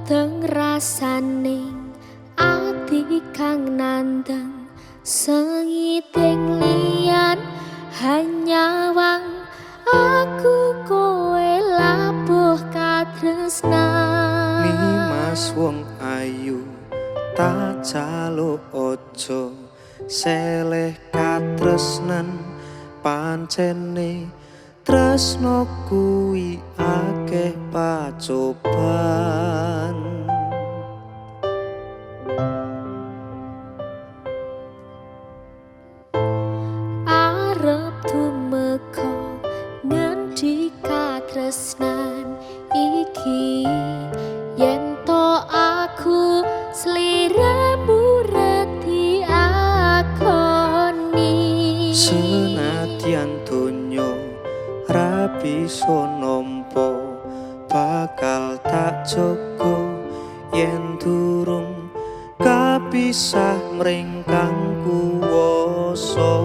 Teng rasaning ati kang nandeng sengiting liyan hanya wang aku kowe labuh katresnan. Nimas wong ayu tak jaluk ojo seleh katresnan pancene tresno kuwi akeh pacoban. Arep tumeka ngendi katresnan iki yen to aku sliramu reti akoni. Senadyan donya ra bisa nampa bakal tak jaga yen durung kapisah mring kang kuwasa.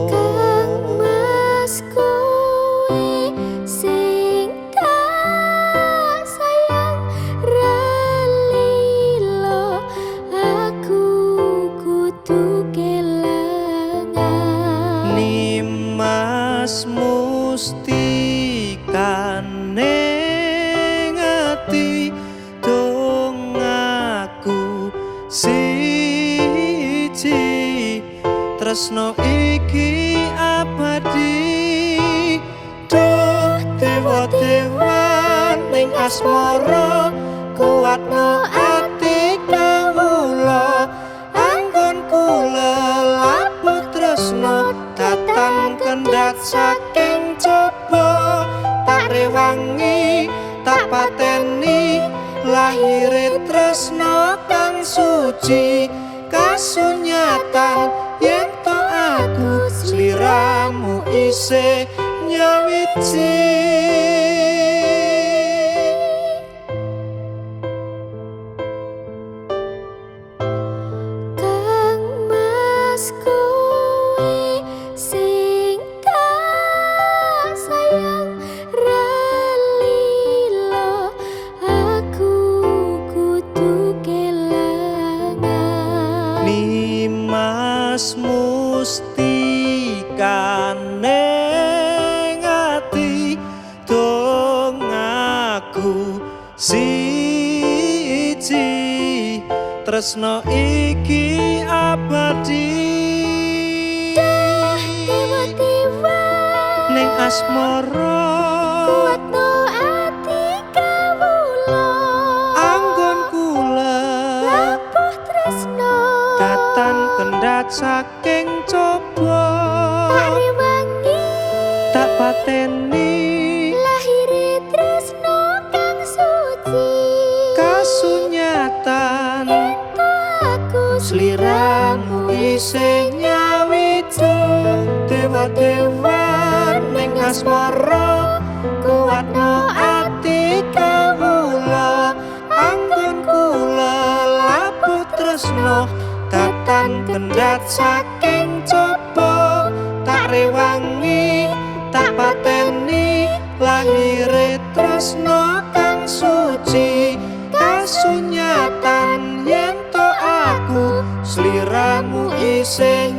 Kangmas kowe sing tak sayang relilo aku kudu kelangan. Nimas mustikane ngati dong aku siji tresno iki abadi. Duh dewa-dewa ning asmara kuatno ati kawula anggon kula labuh tresno datang kendhat saking coba tak rewangi tak pateni lahire tresno kang suci kasunyatan yen to aku sliramu isih nyawiji. Kangmas kowe sing tak sayang relilo aku kudu kelangan. Nimas mustikane ngati dong aku siji tresno iki abadi. Dewa-dewa Ning asmara kuatno ati kawula anggon kula labuh tresno datan kendhat saking coba tak rewangi tak pateni lahire tresno kang suci kasunyatan ento aku sliramu isih nyawiji. Dewa-dewa ning asmara kuatno ati kawula anggon kula labuh tresno datan kendhat saking coba tak rewangi tak pateni lahire tresno kang suci kasunyatan yen to aku sliramu isih